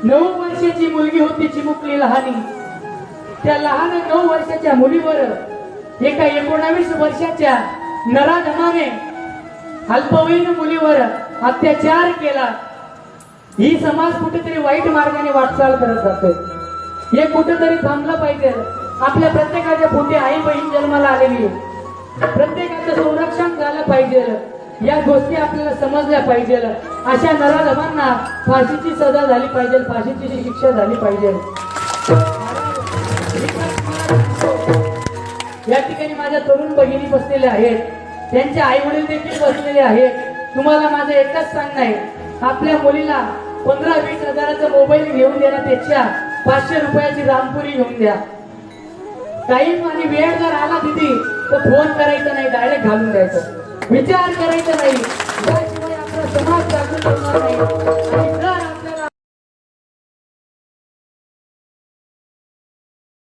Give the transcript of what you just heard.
9 वर्षाची मुलगी होती चिमुकली लहानी. त्या लहान 9 वर्षाच्या मुलीवर एका 19 वर्षाच्या नराधमाने अल्पवयीन मुलीवर अत्याचार केला. ही समाज कुठेतरी वाईट मार्गाने वाटचाल करत जातोय. हे कुठेतरी थांबलं पाहिजे. आपल्या प्रत्येकाच्या पोटी आई बहीण जन्माला आलेली आहे. प्रत्येकाचं संरक्षण झालं पाहिजे. या गोष्टी आपल्याला समजल्या पाहिजे. अशा नराधमांना फाशीची सजा झाली पाहिजे, फाशीची शिक्षा झाली पाहिजे. या ठिकाणी माझ्या तरुण भगिनी बसलेल्या आहेत, त्यांचे आई वडील देखील बसलेले आहेत. तुम्हाला माझं एकच सांगणं आहे, आपल्या मुलीला 15-20 हजाराचा मोबाईल घेऊन देण्यापेक्षा 500 रुपयाची रामपुरी घेऊन द्या. काही आणि वेळ जर आला तिथे तर फोन करायचा नाही, डायरेक्ट घालून द्यायचं. विचार करायचा नाही, त्याशिवाय आपला समाज जागृत होणार नाही.